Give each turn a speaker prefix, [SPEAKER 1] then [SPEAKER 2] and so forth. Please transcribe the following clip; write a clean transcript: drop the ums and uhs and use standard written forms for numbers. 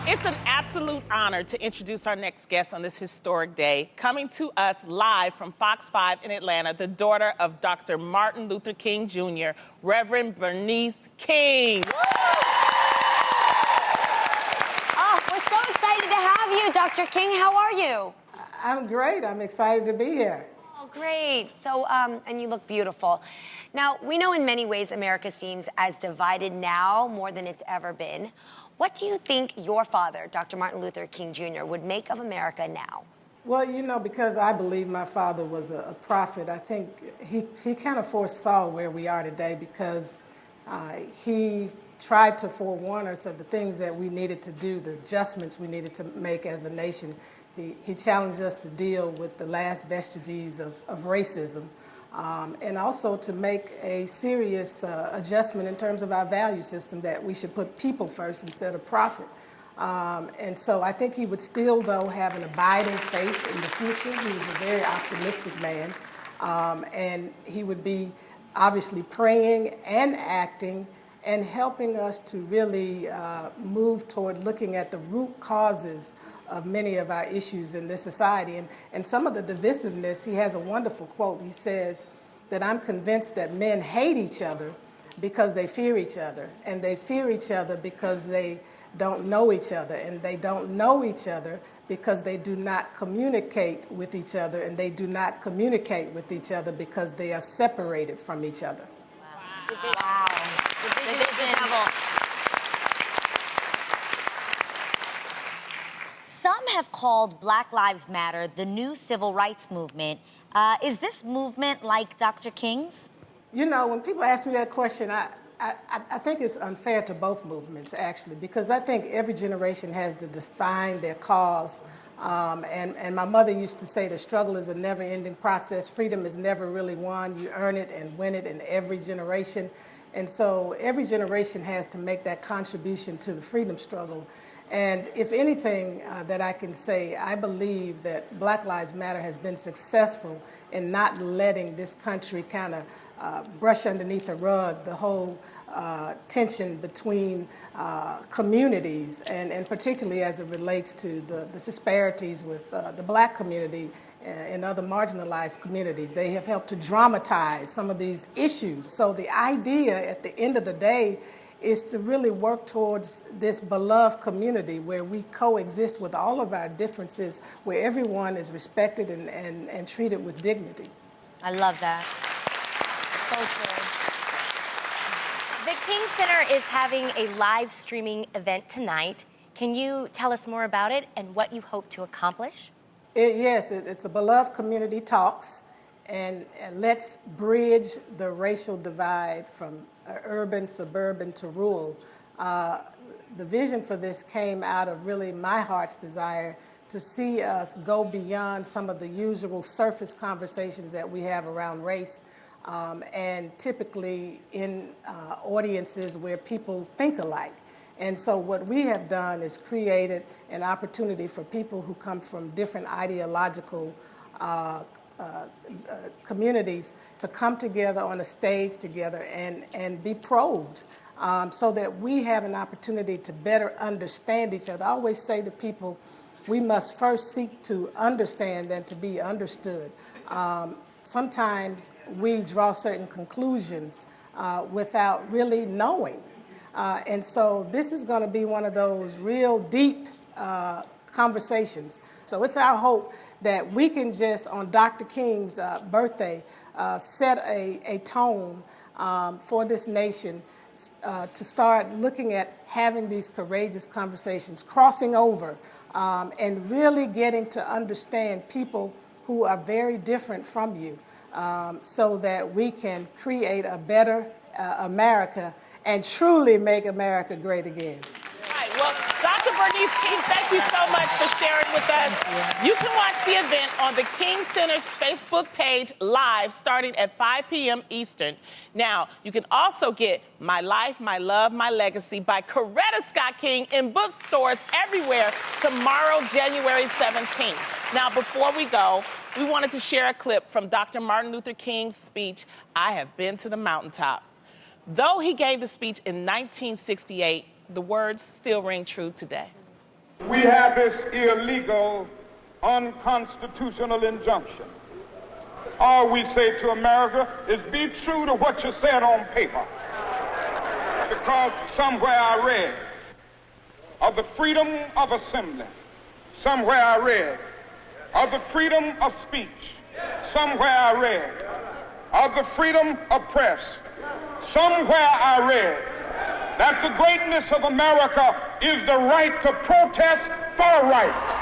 [SPEAKER 1] It's an absolute honor to introduce our next guest on this historic day. Coming to us live from Fox 5 in Atlanta, the daughter of Dr. Martin Luther King Jr., Reverend Bernice King.
[SPEAKER 2] Oh, we're so excited to have you, Dr. King. How are you?
[SPEAKER 3] I'm great. I'm excited to be here.
[SPEAKER 2] Oh, great. So, and you look beautiful. Now, we know in many ways America seems as divided now more than it's ever been. What do you think your father, Dr. Martin Luther King Jr., would make of America now?
[SPEAKER 3] Well, you know, because I believe my father was a prophet, I think he kind of foresaw where we are today because he tried to forewarn us of the things that we needed to do, the adjustments we needed to make as a nation. He challenged us to deal with the last vestiges of racism and also to make a serious adjustment in terms of our value system, that we should put people first instead of profit. And so I think he would still, though, have an abiding faith in the future. He was a very optimistic man. And he would be obviously praying and acting and helping us to really move toward looking at the root causes of many of our issues in this society. And some of the divisiveness, he has a wonderful quote. He says that I'm convinced that men hate each other because they fear each other, and they fear each other because they don't know each other, and they don't know each other because they do not communicate with each other, and they do not communicate with each other because they are separated from each other.
[SPEAKER 2] Wow. The division. Some have called Black Lives Matter the new civil rights movement. Is this movement like Dr. King's?
[SPEAKER 3] You know, when people ask me that question, I think it's unfair to both movements, actually, because I think every generation has to define their cause. And my mother used to say the struggle is a never-ending process. Freedom is never really won. You earn it and win it in every generation. And so every generation has to make that contribution to the freedom struggle. And if anything that I can say, I believe that Black Lives Matter has been successful in not letting this country kind of brush underneath the rug the whole tension between communities, and particularly as it relates to the disparities with the Black community and other marginalized communities. They have helped to dramatize some of these issues. So the idea at the end of the day is to really work towards this beloved community where we coexist with all of our differences, where everyone is respected and treated with dignity.
[SPEAKER 2] I love that. So true.
[SPEAKER 4] The King Center is having a live streaming event tonight. Can you tell us more about it and what you hope to accomplish?
[SPEAKER 3] Yes, it's a beloved community talks, and let's bridge the racial divide from urban, suburban to rural. The vision for this came out of really my heart's desire to see us go beyond some of the usual surface conversations that we have around race, and typically in audiences where people think alike. And so what we have done is created an opportunity for people who come from different ideological communities to come together on a stage together and be probed, so that we have an opportunity to better understand each other. I always say to people, we must first seek to understand than to be understood. Sometimes we draw certain conclusions without really knowing. And so this is going to be one of those real deep conversations. So it's our hope that we can just, on Dr. King's birthday, set a tone for this nation to start looking at having these courageous conversations, crossing over, and really getting to understand people who are very different from you, so that we can create a better America and truly make America great again.
[SPEAKER 1] Right. Well, Dr. Bernice King, thank you so much for sharing with us. You can watch the event on the King Center's Facebook page live starting at 5 p.m. Eastern. Now, you can also get My Life, My Love, My Legacy by Coretta Scott King in bookstores everywhere tomorrow, January 17th. Now, before we go, we wanted to share a clip from Dr. Martin Luther King's speech, I Have Been to the Mountaintop. Though he gave the speech in 1968, the words still ring true today.
[SPEAKER 5] We have this illegal, unconstitutional injunction. All we say to America is be true to what you said on paper. Because somewhere I read of the freedom of assembly. Somewhere I read of the freedom of speech. Somewhere I read of the freedom of press. Somewhere I read that the greatness of America is the right to protest for right.